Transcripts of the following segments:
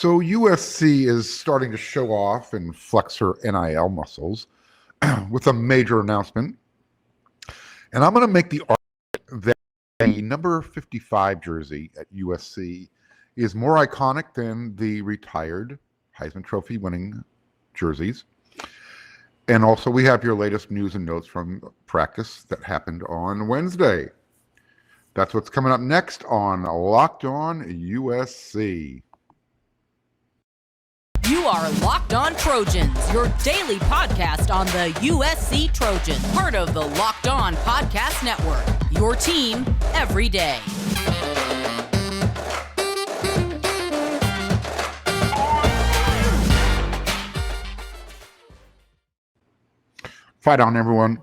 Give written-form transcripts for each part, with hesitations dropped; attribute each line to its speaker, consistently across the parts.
Speaker 1: So USC is starting to show off and flex her NIL muscles with a major announcement. And I'm going to make the argument that the number 55 jersey at USC is more iconic than the retired Heisman Trophy winning jerseys. And also we have your latest news and notes from practice that happened on Wednesday. That's what's coming up next on Locked On USC.
Speaker 2: You are Locked On Trojans, your daily podcast on the USC Trojans, part of the Locked On Podcast Network, your team every day.
Speaker 1: Fight on, everyone.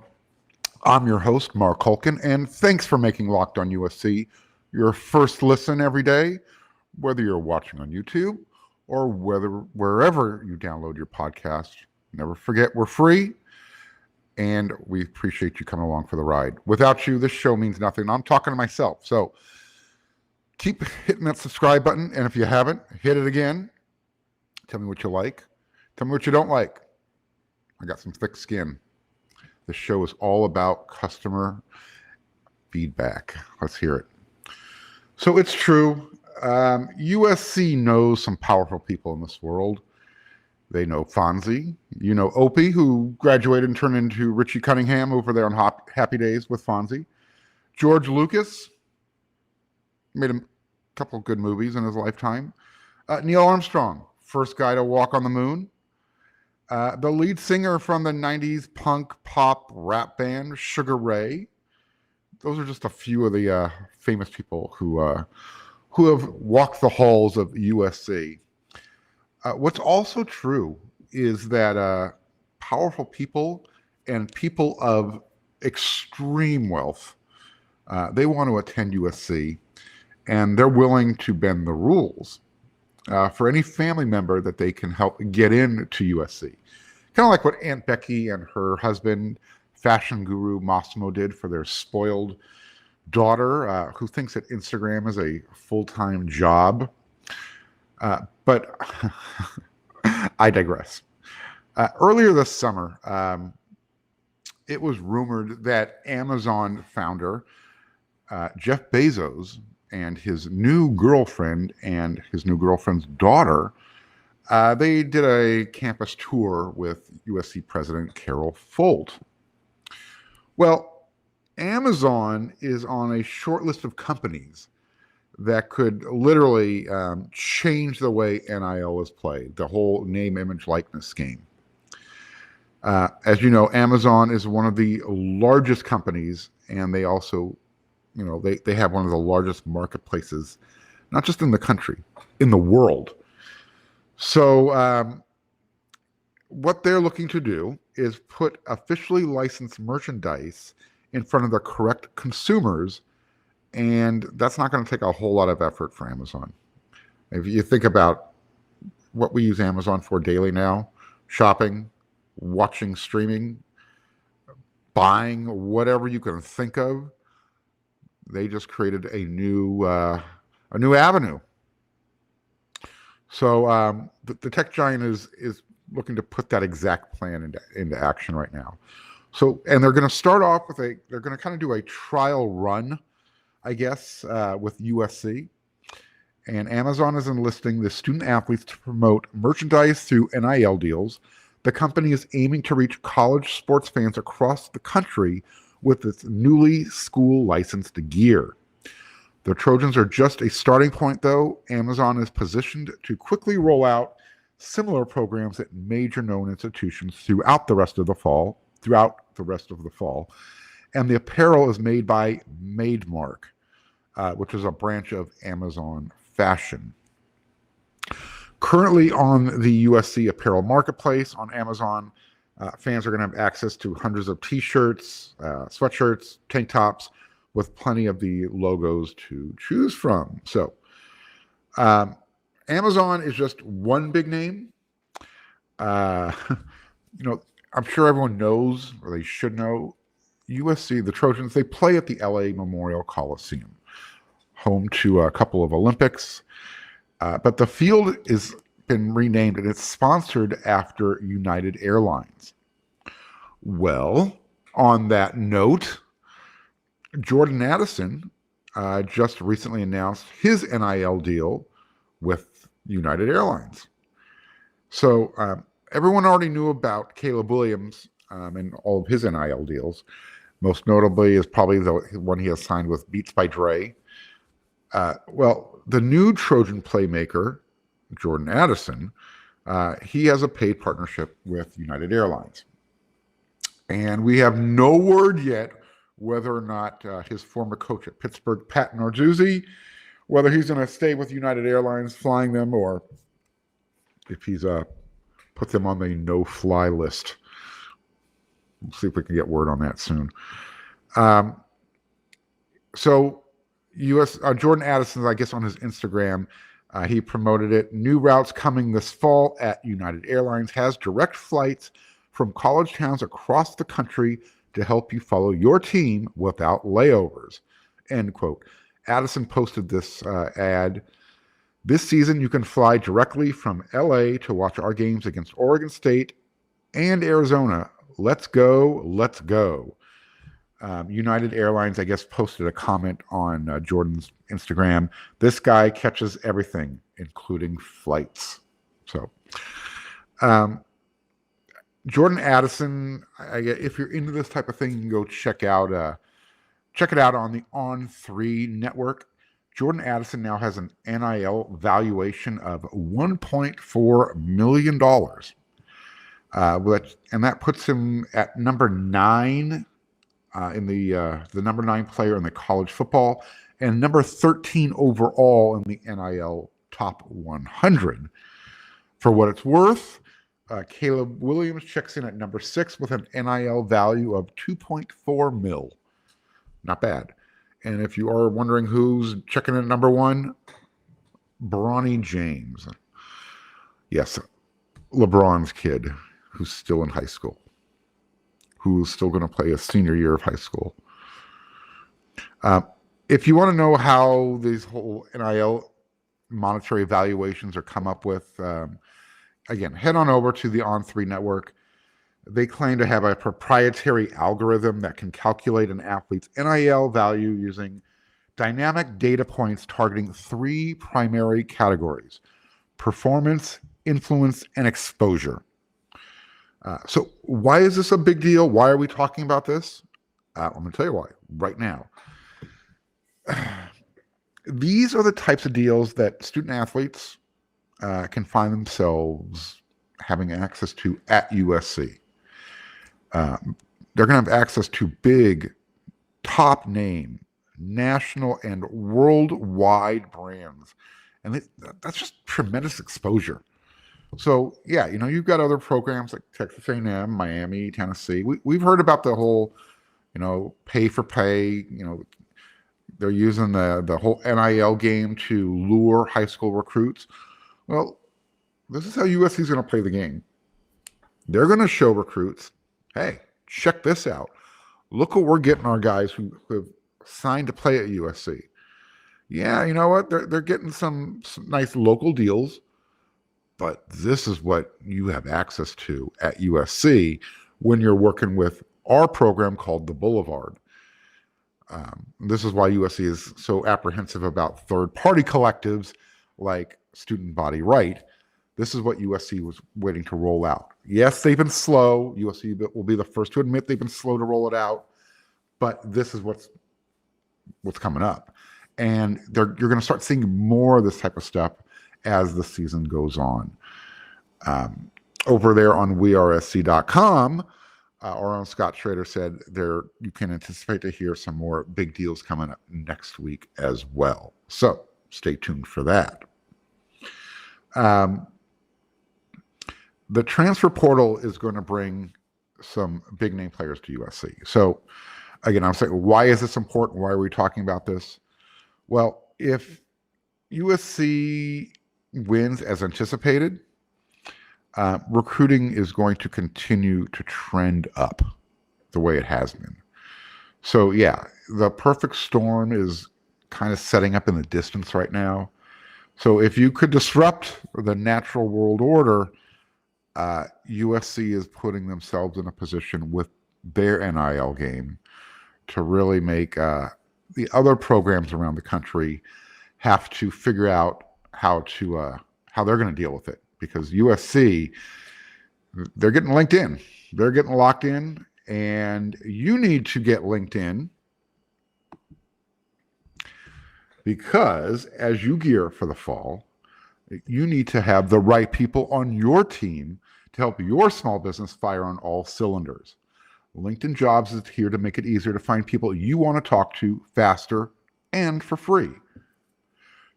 Speaker 1: I'm your host, Marc Hulkin, and thanks for making Locked On USC your first listen every day, whether you're watching on YouTube or wherever you download your podcast. Never forget, we're free, and we appreciate you coming along for the ride. Without you, this show means nothing. I'm talking to myself. So keep hitting that subscribe button, and if you haven't, hit it again. Tell me what you like. Tell me what you don't like. I got some thick skin. The show is all about customer feedback. Let's hear it. So it's true. USC knows some powerful people in this world. They know Fonzie. You know Opie, who graduated and turned into Richie Cunningham over there on Happy Days with Fonzie. George Lucas made a couple of good movies in his lifetime. Neil Armstrong, first guy to walk on the moon. The lead singer from the 90s punk pop rap band, Sugar Ray. Those are just a few of the famous people who have walked the halls of USC. What's also true is that powerful people and people of extreme wealth, they want to attend USC, and they're willing to bend the rules for any family member that they can help get into USC. Kind of like what Aunt Becky and her husband, fashion guru Massimo, did for their spoiled daughter, who thinks that Instagram is a full-time job. But I digress. Earlier this summer, it was rumored that Amazon founder Jeff Bezos and his new girlfriend and his new girlfriend's daughter, they did a campus tour with USC President Carol Folt. Well, Amazon is on a short list of companies that could literally change the way NIL is played, the whole name, image, likeness game. As you know, Amazon is one of the largest companies, and they also, they have one of the largest marketplaces, not just in the country, in the world. So what they're looking to do is put officially licensed merchandise in front of the correct consumers, and that's not going to take a whole lot of effort for Amazon. If you think about what we use Amazon for daily now, shopping, watching streaming, buying, whatever you can think of, they just created a new avenue. So the tech giant is looking to put that exact plan into action right now. So, and they're going to start off with they're going to kind of do a trial run, I guess, with USC. And Amazon is enlisting the student athletes to promote merchandise through NIL deals. The company is aiming to reach college sports fans across the country with its newly school licensed gear. The Trojans are just a starting point, though. Amazon is positioned to quickly roll out similar programs at major known institutions throughout the rest of the fall. And the apparel is made by Marc, which is a branch of Amazon Fashion. Currently on the USC apparel marketplace on Amazon, fans are going to have access to hundreds of t-shirts, sweatshirts, tank tops, with plenty of the logos to choose from. So Amazon is just one big name. I'm sure everyone knows, or they should know, USC, the Trojans, they play at the LA Memorial Coliseum, home to a couple of Olympics. But the field is been renamed, and it's sponsored after United Airlines. Well, on that note, Jordan Addison just recently announced his NIL deal with United Airlines. So everyone already knew about Caleb Williams and all of his NIL deals. Most notably is probably the one he has signed with Beats by Dre. Well, the new Trojan playmaker, Jordan Addison, he has a paid partnership with United Airlines. And we have no word yet whether or not his former coach at Pittsburgh, Pat Narduzzi, whether he's going to stay with United Airlines flying them or if he's put them on the no-fly list. We'll see if we can get word on that soon. So Jordan Addison, I guess on his Instagram, he promoted it. New routes coming this fall at United Airlines has direct flights from college towns across the country to help you follow your team without layovers, end quote. Addison posted this ad. This season, you can fly directly from LA to watch our games against Oregon State and Arizona. Let's go, let's go. United Airlines, I guess, posted a comment on Jordan's Instagram. This guy catches everything, including flights. So, Jordan Addison, if you're into this type of thing, you can go check it out on the On3 network. Jordan Addison now has an NIL valuation of $1.4 million. And that puts him at number 9 in the number 9 player in the college football and number 13 overall in the NIL top 100. For what it's worth, Caleb Williams checks in at number 6 with an NIL value of $2.4 million. Not bad. And if you are wondering who's checking in at number 1, Bronny James. Yes, LeBron's kid who's still in high school, who's still going to play a senior year of high school. If you want to know how these whole NIL monetary evaluations are come up with, again, head on over to the On3 network. They claim to have a proprietary algorithm that can calculate an athlete's NIL value using dynamic data points targeting 3 primary categories: performance, influence, and exposure. So why is this a big deal? Why are we talking about this? I'm going to tell you why right now. These are the types of deals that student athletes can find themselves having access to at USC. They're going to have access to big, top name, national and worldwide brands. And that's just tremendous exposure. So, yeah, you've got other programs like Texas A&M, Miami, Tennessee. We've heard about the whole, pay for pay. They're using the whole NIL game to lure high school recruits. Well, this is how USC is going to play the game. They're going to show recruits, hey, check this out. Look what we're getting our guys who have signed to play at USC. Yeah, you know what? They're getting some nice local deals, but this is what you have access to at USC when you're working with our program called the Boulevard. This is why USC is so apprehensive about third-party collectives like Student Body Right. This is what USC was waiting to roll out. Yes, they've been slow. USC will be the first to admit they've been slow to roll it out, but this is what's coming up. And you're going to start seeing more of this type of stuff as the season goes on. Over there on wearesc.com, our own Scott Schrader said you can anticipate to hear some more big deals coming up next week as well. So stay tuned for that. The transfer portal is going to bring some big name players to USC. So again, I'm saying, why is this important? Why are we talking about this? Well, if USC wins as anticipated, recruiting is going to continue to trend up the way it has been. So yeah, the perfect storm is kind of setting up in the distance right now. So if you could disrupt the natural world order, USC is putting themselves in a position with their NIL game to really make the other programs around the country have to figure out how they're going to deal with it, because USC, they're getting linked in, they're getting locked in, and you need to get linked in, because as you gear for the fall, you need to have the right people on your team to help your small business fire on all cylinders. LinkedIn Jobs is here to make it easier to find people you want to talk to faster and for free.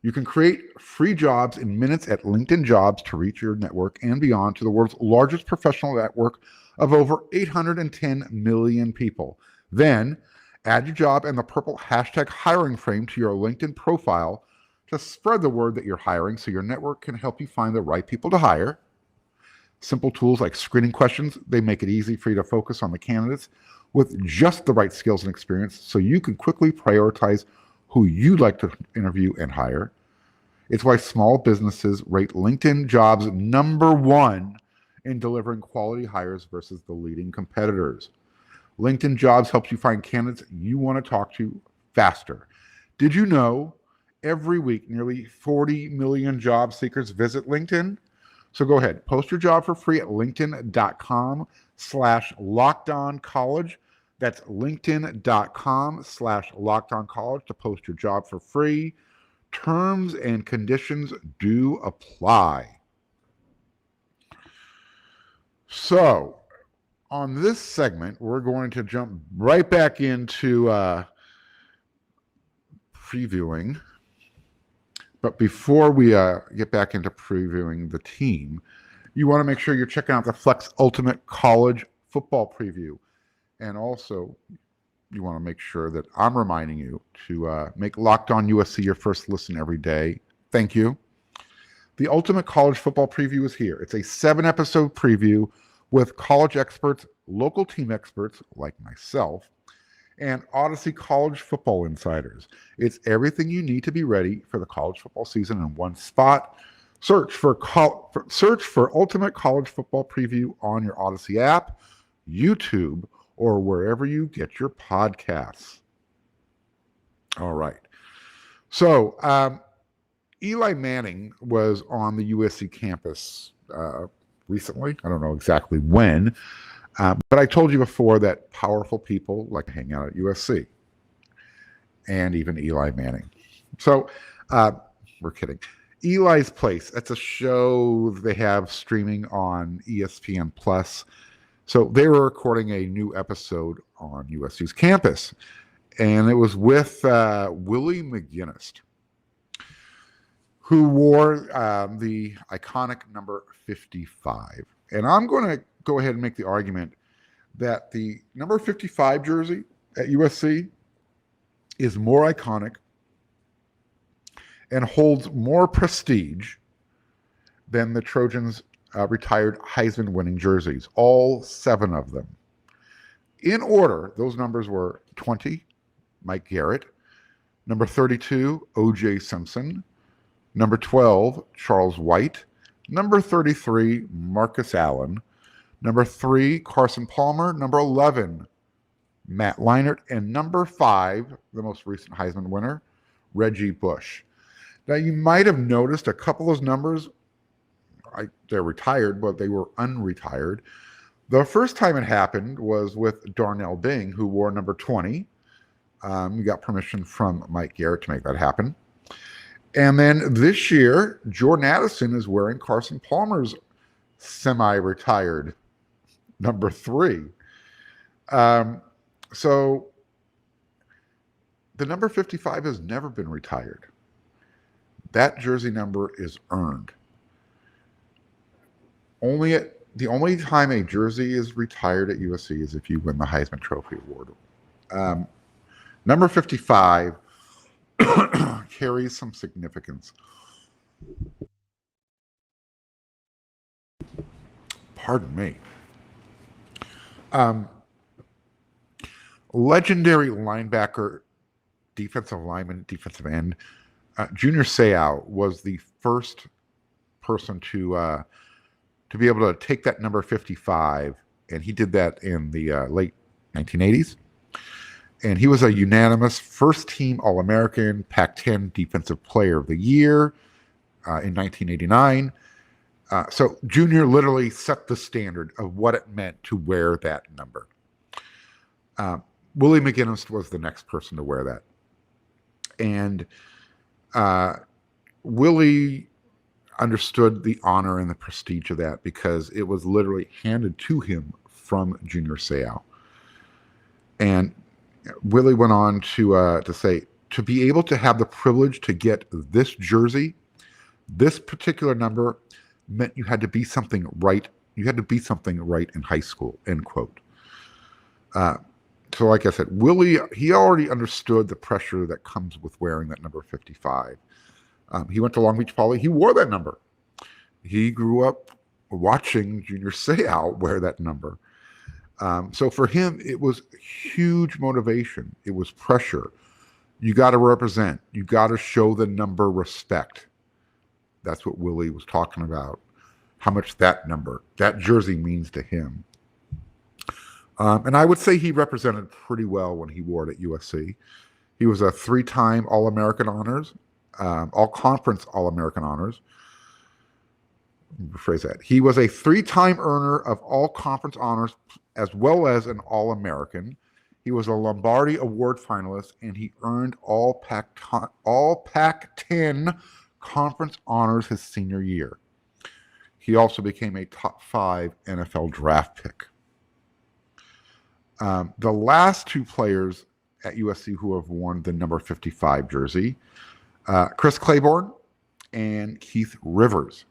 Speaker 1: You can create free jobs in minutes at LinkedIn Jobs to reach your network and beyond to the world's largest professional network of over 810 million people. Then add your job and the purple hashtag hiring frame to your LinkedIn profile to spread the word that you're hiring so your network can help you find the right people to hire. Simple tools like screening questions, they make it easy for you to focus on the candidates with just the right skills and experience so you can quickly prioritize who you'd like to interview and hire. It's why small businesses rate LinkedIn Jobs #1 in delivering quality hires versus the leading competitors. LinkedIn Jobs helps you find candidates you want to talk to faster. Did you know every week nearly 40 million job seekers visit LinkedIn? So go ahead, post your job for free at linkedin.com/lockedoncollege. That's linkedin.com/lockedoncollege to post your job for free. Terms and conditions do apply. So on this segment, we're going to jump right back into previewing. But before we get back into previewing the team, you want to make sure you're checking out the Flex Ultimate College Football Preview. And also, you want to make sure that I'm reminding you to make Locked On USC your first listen every day. Thank you. The Ultimate College Football Preview is here. It's a 7-episode preview with college experts, local team experts like myself, and Odyssey College Football Insiders. It's everything you need to be ready for the college football season in one spot. Search for Ultimate College Football Preview on your Odyssey app, YouTube, or wherever you get your podcasts. All right. So Eli Manning was on the USC campus recently. I don't know exactly when. But I told you before that powerful people like to hang out at USC, and even Eli Manning. So we're kidding. Eli's Place, that's a show they have streaming on ESPN Plus. So they were recording a new episode on USC's campus, and it was with Willie McGinnis, who wore the iconic number 55. And I'm going to go ahead and make the argument that the number 55 jersey at USC is more iconic and holds more prestige than the Trojans' retired Heisman winning jerseys, all 7 of them. In order, those numbers were 20, Mike Garrett, number 32, O.J. Simpson, number 12, Charles White, number 33, Marcus Allen, number 3, Carson Palmer, number 11, Matt Leinart, and number 5, the most recent Heisman winner, Reggie Bush. Now, you might have noticed a couple of those numbers, they're retired, but they were unretired. The first time it happened was with Darnell Bing, who wore number 20. We got permission from Mike Garrett to make that happen. And then this year, Jordan Addison is wearing Carson Palmer's semi-retired number 3. So the number 55 has never been retired. That jersey number is earned. The only time a jersey is retired at USC is if you win the Heisman Trophy award. Number 55 carries some significance. Pardon me. Legendary linebacker, defensive lineman, defensive end, Junior Seau was the first person to be able to take that number 55, and he did that in the late 1980s. And he was a unanimous first-team All-American, Pac-10 Defensive Player of the Year in 1989. So Junior literally set the standard of what it meant to wear that number. Willie McGinnis was the next person to wear that. And Willie understood the honor and the prestige of that because it was literally handed to him from Junior Seau. And Willie went on to say, to be able to have the privilege to get this jersey, this particular number, meant you had to be something right. You had to be something right in high school, end quote. So like I said, Willie, he already understood the pressure that comes with wearing that number 55. He went to Long Beach Poly. He wore that number. He grew up watching Junior Seau wear that number. So for him, it was huge motivation. It was pressure. You got to represent. You got to show the number respect. That's what Willie was talking about, how much that number, that jersey means to him. And I would say he represented pretty well when he wore it at USC. He was a 3-time All-American honors, all-conference All-American honors. Rephrase that. He was a 3-time earner of all-conference honors as well as an All-American. He was a Lombardi Award finalist, and he earned all Pac-10 conference honors his senior year. He also became a top 5 NFL draft pick. The last 2 players at USC who have worn the number 55 jersey, Chris Claiborne and Keith Rivers.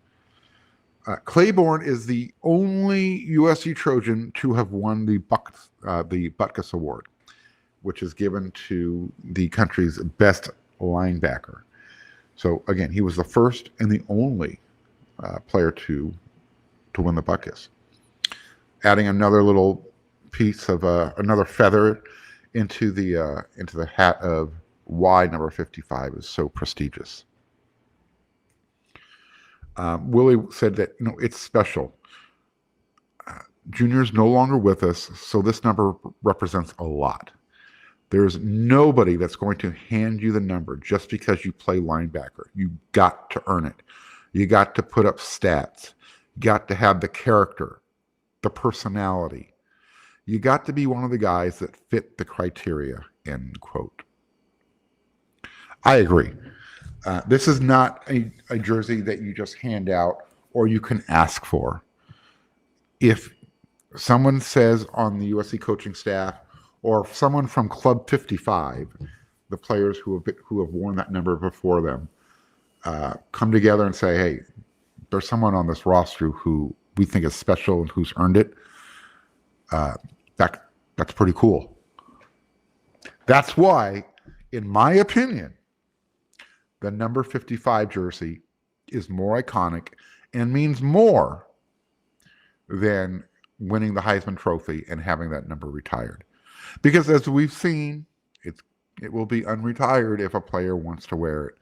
Speaker 1: Claiborne is the only USC Trojan to have won the Butkus Award, which is given to the country's best linebacker. So again, he was the first and the only player to win the Butkus. Adding another little piece of another feather into the hat of why number 55 is so prestigious. Willie said that it's special. Junior's no longer with us, so this number represents a lot. There's nobody that's going to hand you the number just because you play linebacker. You got to earn it. You got to put up stats. You got to have the character, the personality. You got to be one of the guys that fit the criteria, end quote. I agree. This is not a jersey that you just hand out or you can ask for. If someone says on the USC coaching staff, or someone from Club 55, the players who have worn that number before them, come together and say, hey, there's someone on this roster who we think is special and who's earned it, that's pretty cool. That's why, in my opinion, the number 55 jersey is more iconic and means more than winning the Heisman Trophy and having that number retired. Because as we've seen, it will be unretired if a player wants to wear it.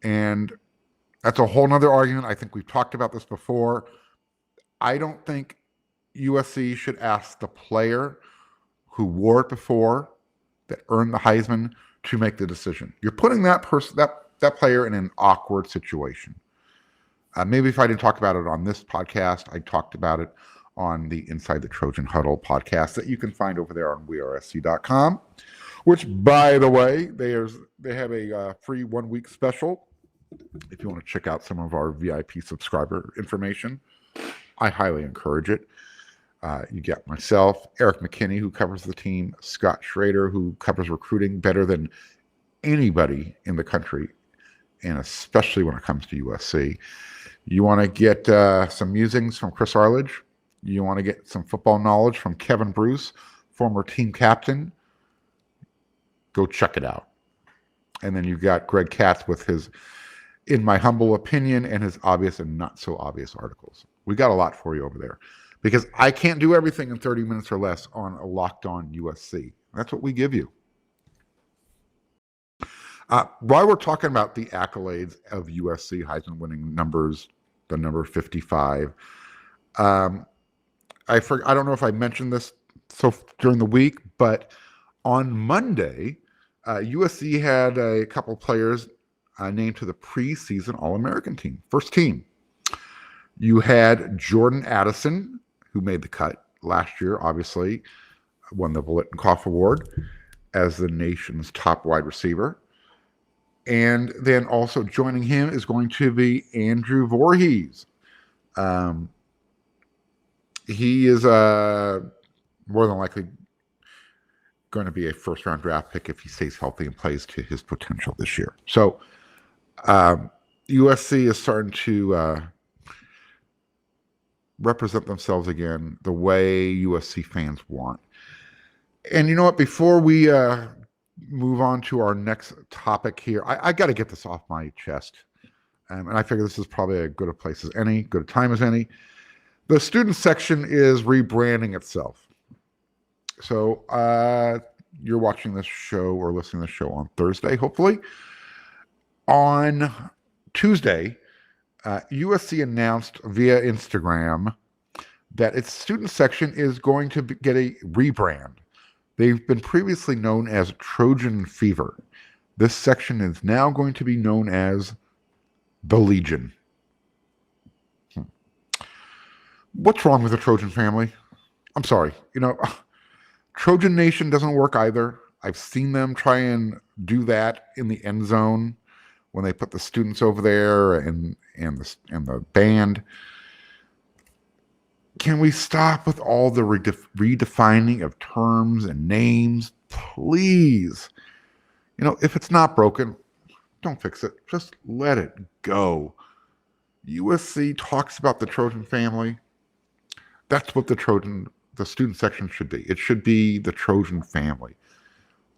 Speaker 1: And that's a whole nother argument. I think we've talked about this before. I don't think USC should ask the player who wore it before that earned the Heisman to make the decision. You're putting that person, that player in an awkward situation. Maybe if I didn't talk about it on this podcast, I talked about it on the Inside the Trojan Huddle podcast that you can find over there on wearesc.com, which, by the way, they have a free 1-week special. If you want to check out some of our VIP subscriber information, I highly encourage it. You get myself, Eric McKinney, who covers the team, Scott Schrader, who covers recruiting better than anybody in the country, and especially when it comes to USC. You want to get some musings from Chris Arledge. You want to get some football knowledge from Kevin Bruce, former team captain. Go check it out. And then you've got Greg Katz with his, in my humble opinion, and his obvious and not so obvious articles. We got a lot for you over there because I can't do everything in 30 minutes or less on a Locked On USC. That's what we give you. While we're talking about the accolades of USC Heisman winning numbers, the number 55, I don't know if I mentioned this during the week, but on Monday, USC had a couple players named to the preseason All-American team, first team. You had Jordan Addison, who made the cut last year, obviously, won the Biletnikoff Award as the nation's top wide receiver. And then also joining him is going to be Andrew Voorhees. He is more than likely going to be a first-round draft pick if he stays healthy and plays to his potential this year. So USC is starting to represent themselves again the way USC fans want. And you know what? Before we move on to our next topic here, I got to get this off my chest. And I figure this is probably as good a place as any, good a time as any. The student section is rebranding itself. So you're watching this show or listening to the show on Thursday, hopefully. On Tuesday, USC announced via Instagram that its student section is going to get a rebrand. They've been previously known as Trojan Fever. This section is now going to be known as the Legion. What's wrong with the Trojan family? I'm sorry. Trojan Nation doesn't work either. I've seen them try and do that in the end zone when they put the students over there and the band. Can we stop with all the redefining of terms and names? Please. If it's not broken, don't fix it. Just let it go. USC talks about the Trojan family. That's what the student section should be. It should be the Trojan family.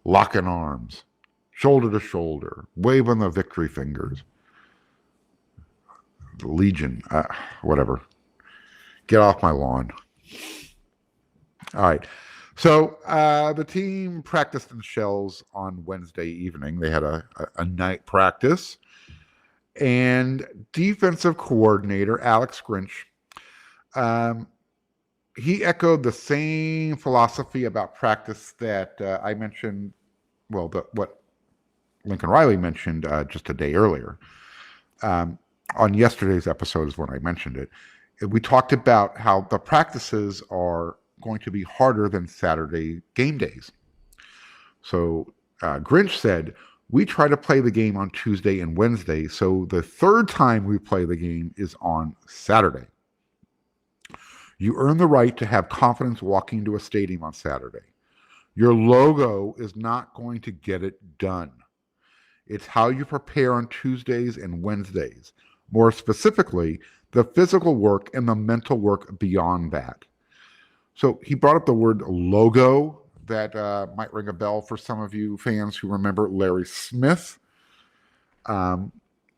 Speaker 1: Locking arms, shoulder to shoulder, waving the victory fingers. The Legion, whatever. Get off my lawn. All right. So the team practiced in shells on Wednesday evening. They had a night practice. And defensive coordinator Alex Grinch, he echoed the same philosophy about practice that I mentioned, what Lincoln Riley mentioned just a day earlier. On yesterday's episode is when I mentioned it. We talked about how the practices are going to be harder than Saturday game days. So Grinch said, we try to play the game on Tuesday and Wednesday, so the third time we play the game is on Saturday. You earn the right to have confidence walking into a stadium on Saturday. Your logo is not going to get it done. It's how you prepare on Tuesdays and Wednesdays. More specifically, the physical work and the mental work beyond that. So he brought up the word logo. That might ring a bell for some of you fans who remember Larry Smith. In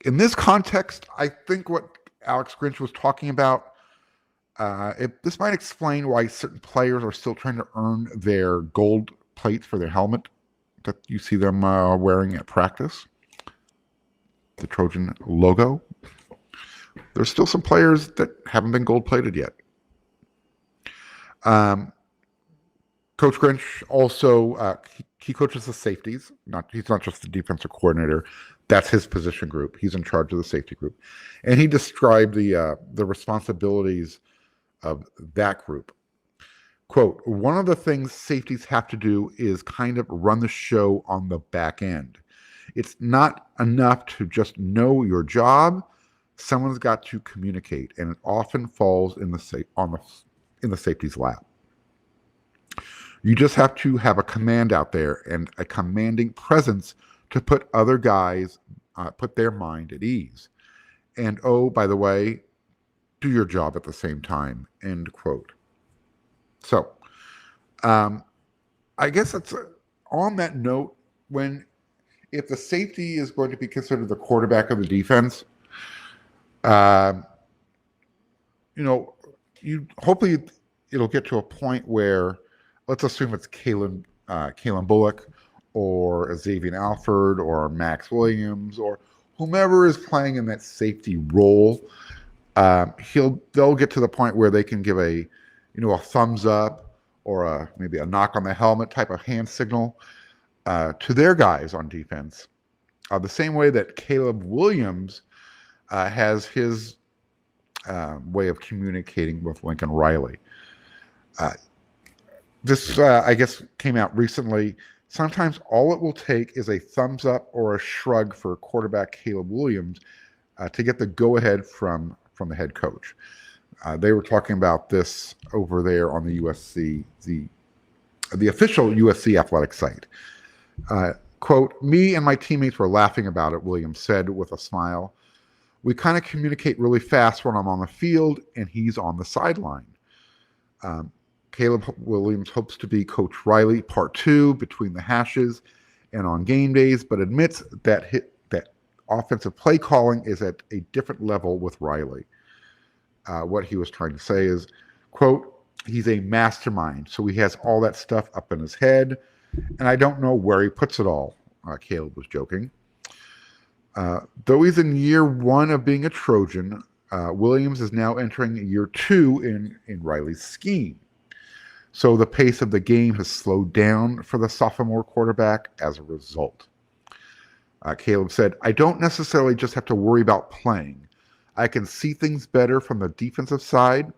Speaker 1: this context, I think what Alex Grinch was talking about, this might explain why certain players are still trying to earn their gold plates for their helmet that you see them wearing at practice. The Trojan logo. There's still some players that haven't been gold plated yet. Coach Grinch also, he coaches the safeties. He's not just the defensive coordinator. That's his position group. He's in charge of the safety group. And he described the responsibilities of that group. Quote, one of the things safeties have to do is kind of run the show on the back end. It's not enough to just know your job. Someone's got to communicate, and it often falls in the safety's lap. You just have to have a command out there and a commanding presence to put other guys, put their mind at ease. And oh, by the way, do your job at the same time, end quote. So, I guess it's on that note, if the safety is going to be considered the quarterback of the defense, hopefully it'll get to a point where, let's assume it's Kalen Bullock or Xavier Alford or Max Williams or whomever is playing in that safety role, they'll get to the point where they can give a thumbs up or maybe a knock on the helmet type of hand signal to their guys on defense. The same way that Caleb Williams has his way of communicating with Lincoln Riley. This, I guess, came out recently. Sometimes all it will take is a thumbs up or a shrug for quarterback Caleb Williams to get the go-ahead from the head coach. They were talking about this over there on the USC, the official USC athletic site. Quote, "Me and my teammates were laughing about it," Williams said with a smile. "We kind of communicate really fast when I'm on the field and he's on the sideline." Caleb Williams hopes to be Coach Riley Part 2 between the hashes and on game days, but admits that offensive play calling is at a different level with Riley. What he was trying to say is, quote, "He's a mastermind, so he has all that stuff up in his head, and I don't know where he puts it all," Caleb was joking. Though he's in year 1 of being a Trojan, Williams is now entering year 2 in Riley's scheme. So the pace of the game has slowed down for the sophomore quarterback as a result. Caleb said, "I don't necessarily just have to worry about playing. I can see things better from the defensive side.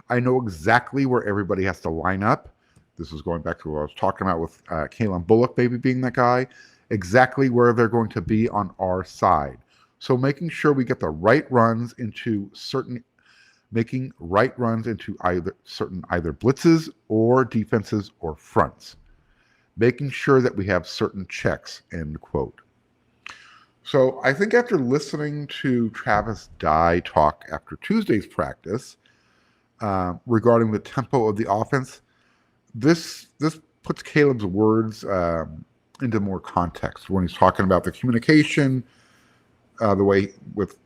Speaker 1: I know exactly where everybody has to line up." This is going back to what I was talking about with Kalen Bullock maybe being that guy. Exactly where they're going to be on our side. So making sure we get the right runs into either blitzes or defenses or fronts. Making sure that we have certain checks, end quote. So I think after listening to Travis Dye talk after Tuesday's practice regarding the tempo of the offense, this puts Caleb's words into more context when he's talking about the communication, the way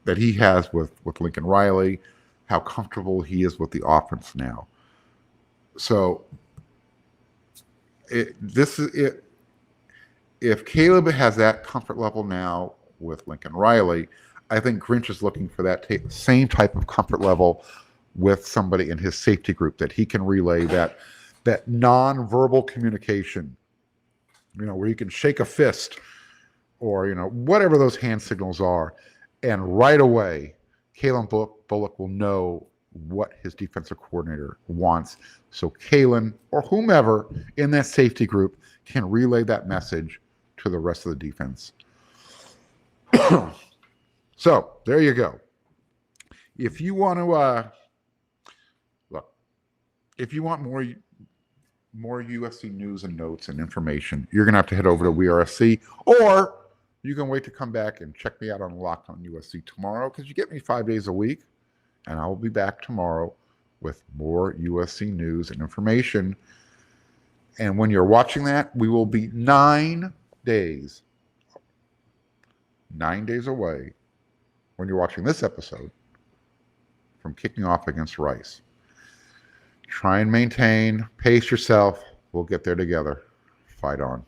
Speaker 1: that he has with Lincoln Riley, how comfortable he is with the offense now. So if Caleb has that comfort level now with Lincoln Riley, I think Grinch is looking for that same type of comfort level with somebody in his safety group, that he can relay that non-verbal communication, where you can shake a fist or, whatever those hand signals are. And right away, Kalen Bullock will know what his defensive coordinator wants. So Kalen or whomever in that safety group can relay that message to the rest of the defense. So there you go. If you want to if you want more USC news and notes and information, you're going to have to head over to WeRSC, or you can wait to come back and check me out on Locked on USC tomorrow, because you get me 5 days a week, and I will be back tomorrow with more USC news and information. And when you're watching that, we will be 9 days away when you're watching this episode from kicking off against Rice. Try and maintain, pace yourself. We'll get there together. Fight on.